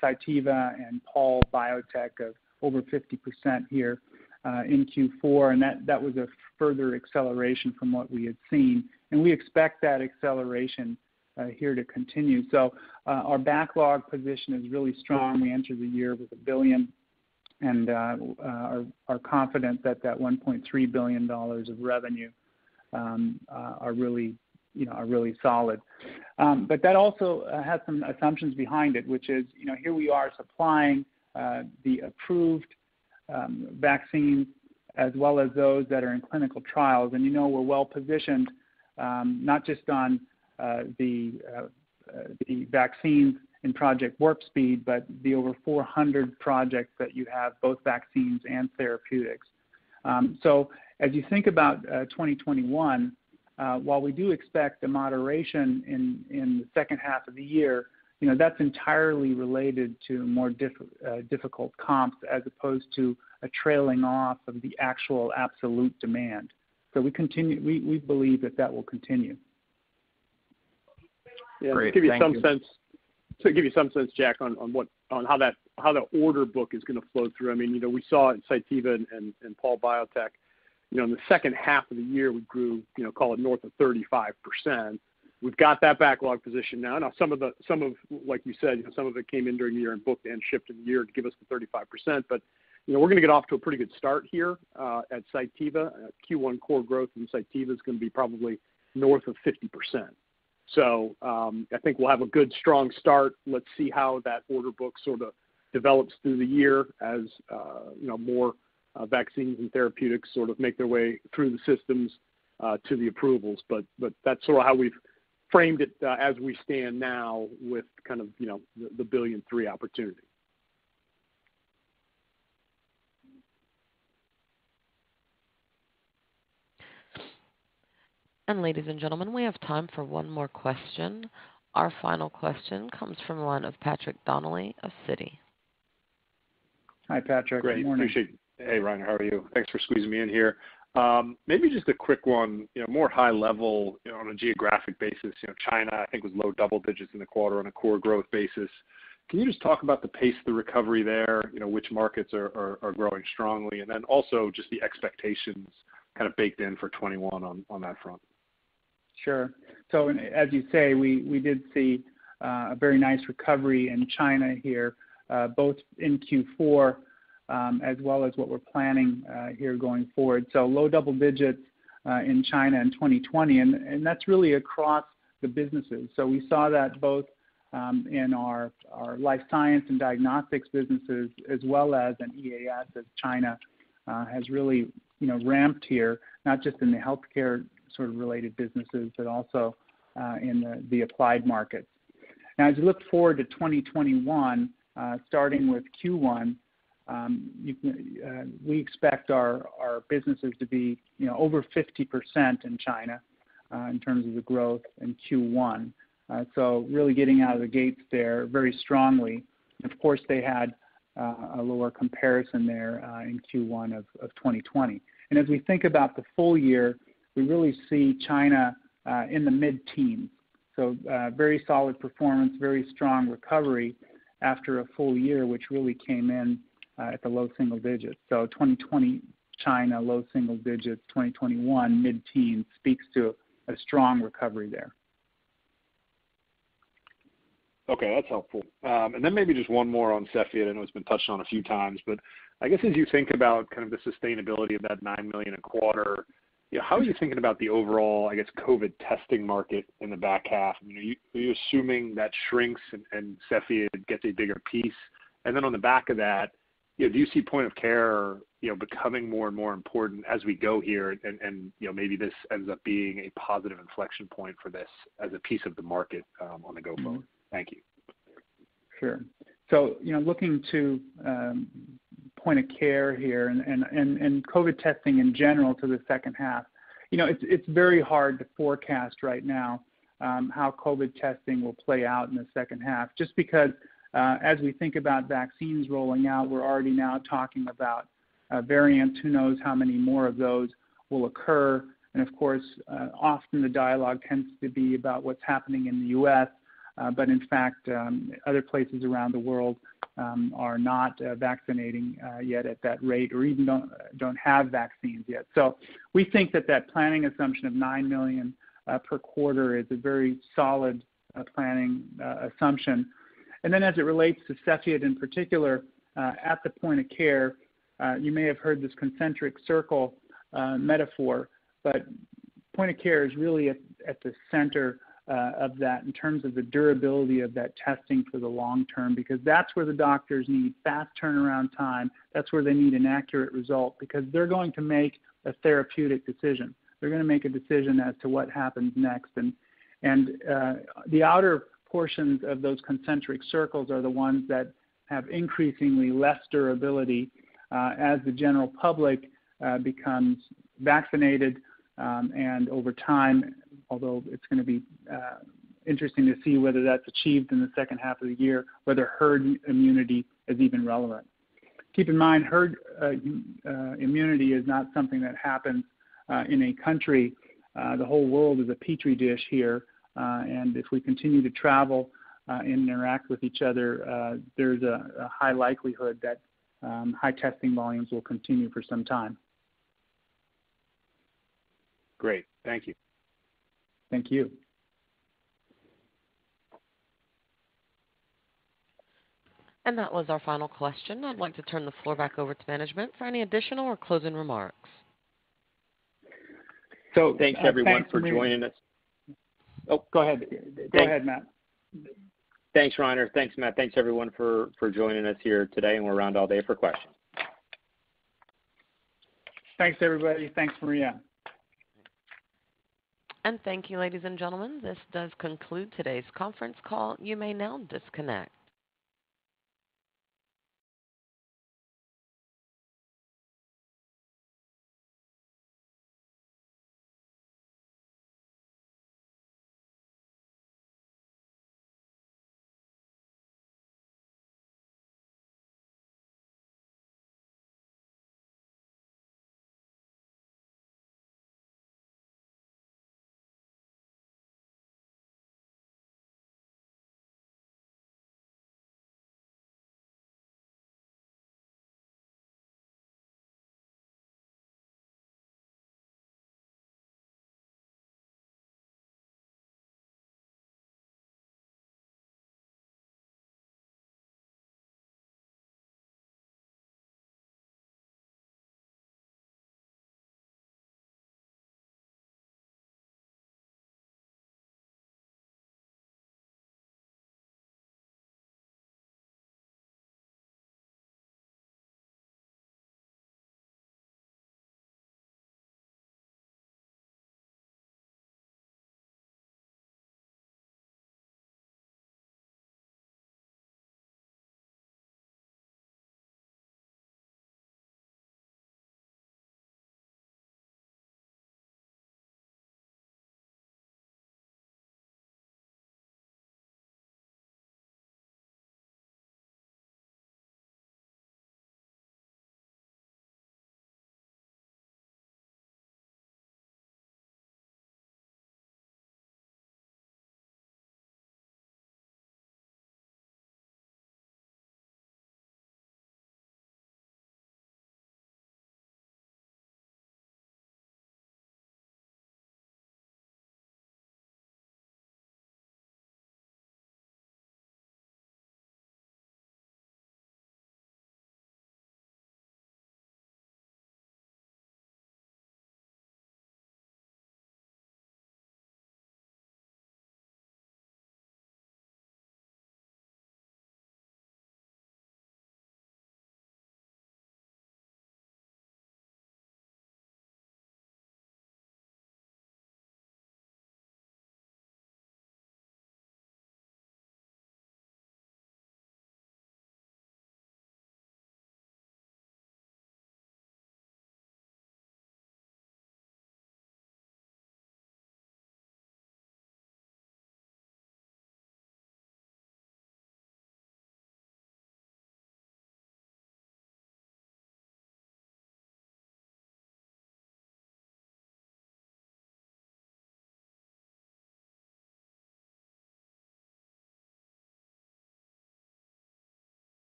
[SPEAKER 3] Cytiva and Pall Biotech of over 50% here in Q4, and that was a further acceleration from what we had seen. And we expect that acceleration here to continue. So our backlog position is really strong. We entered the year with $1 billion and are confident that $1.3 billion of revenue are really solid. But that also has some assumptions behind it, which is, here we are supplying the approved vaccines as well as those that are in clinical trials. And we're well positioned, not just on the vaccines in Project Warp Speed, but the over 400 projects that you have, both vaccines and therapeutics. So as you think about 2021, while we do expect a moderation in the second half of the year, that's entirely related to more difficult comps as opposed to a trailing off of the actual absolute demand. So we believe that will continue.
[SPEAKER 5] Yeah,
[SPEAKER 11] great.
[SPEAKER 5] To give you some sense, Jack, on how the order book is going to flow through. I mean, we saw at Cytiva and Pall Biotech, in the second half of the year we grew, call it north of 35%. We've got that backlog position now. Now some of like you said, some of it came in during the year and booked and shipped in the year to give us the 35%. But we're going to get off to a pretty good start here at Cytiva. Q1 core growth in Cytiva is going to be probably north of 50%. So I think we'll have a good, strong start. Let's see how that order book sort of develops through the year as more vaccines and therapeutics sort of make their way through the systems to the approvals. But that's sort of how we've framed it as we stand now with kind of the $1.3 billion opportunity.
[SPEAKER 1] And ladies and gentlemen, we have time for one more question. Our final question comes from the line of Patrick Donnelly of Citi.
[SPEAKER 3] Hi, Patrick.
[SPEAKER 12] Great.
[SPEAKER 3] Good morning.
[SPEAKER 12] Appreciate it. Hey, Reiner, how are you? Thanks for squeezing me in here. Maybe just a quick one, more high level, on a geographic basis. China, I think, was low double digits in the quarter on a core growth basis. Can you just talk about the pace of the recovery there? Which markets are growing strongly, and then also just the expectations kind of baked in for 21 on that front.
[SPEAKER 3] Sure. So as you say, we did see a very nice recovery in China here, both in Q4 as well as what we're planning here going forward. So low double digits in China in 2020, and that's really across the businesses. So we saw that both in our life science and diagnostics businesses as well as in EAS, as China has really ramped here, not just in the healthcare sort of related businesses, but also in the applied markets. Now, as you look forward to 2021, starting with Q1, we expect our businesses to be over 50% in China in terms of the growth in Q1. So really getting out of the gates there very strongly. Of course, they had a lower comparison there in Q1 of 2020. And as we think about the full year, we really see China in the mid-teens. So very solid performance, very strong recovery after a full year, which really came in at the low single digits. So 2020 China, low single digits, 2021 mid-teens speaks to a strong recovery there.
[SPEAKER 12] Okay, that's helpful. And then maybe just one more on Cepheid. I know it's been touched on a few times, but I guess as you think about kind of the sustainability of that $9 million a quarter, how are you thinking about the overall, I guess, COVID testing market in the back half? Are you assuming that shrinks and Cepheid gets a bigger piece? And then on the back of that, do you see point of care, becoming more and more important as we go here, and maybe this ends up being a positive inflection point for this as a piece of the market on the go forward? Thank you.
[SPEAKER 3] Sure. So, looking to point of care here and COVID testing in general to the second half, it's very hard to forecast right now how COVID testing will play out in the second half, just because as we think about vaccines rolling out, we're already now talking about variants. Who knows how many more of those will occur? And of course, often the dialogue tends to be about what's happening in the U.S., but in fact, other places around the world are not vaccinating yet at that rate, or even don't have vaccines yet. So we think that planning assumption of $9 million per quarter is a very solid planning assumption. And then as it relates to Cepheid in particular, at the point of care, you may have heard this concentric circle metaphor, but point of care is really at the center of that in terms of the durability of that testing for the long term, because that's where the doctors need fast turnaround time. That's where they need an accurate result, because they're going to make a therapeutic decision. They're going to make a decision as to what happens next. And the outer portions of those concentric circles are the ones that have increasingly less durability as the general public becomes vaccinated, and over time, although it's going to be interesting to see whether that's achieved in the second half of the year, whether herd immunity is even relevant. Keep in mind, herd immunity is not something that happens in a country. The whole world is a petri dish here, and if we continue to travel and interact with each other, there's a high likelihood that high testing volumes will continue for some time.
[SPEAKER 12] Great. Thank you.
[SPEAKER 3] Thank you.
[SPEAKER 1] And that was our final question. I'd like to turn the floor back over to management for any additional or closing remarks.
[SPEAKER 2] So thanks everyone for joining us.
[SPEAKER 3] Oh, go ahead. Go ahead, Matt.
[SPEAKER 2] Thanks, Reiner. Thanks, Matt. Thanks everyone for joining us here today, and we're around all day for questions.
[SPEAKER 3] Thanks, everybody. Thanks, Maria.
[SPEAKER 1] And thank you, ladies and gentlemen. This does conclude today's conference call. You may now disconnect.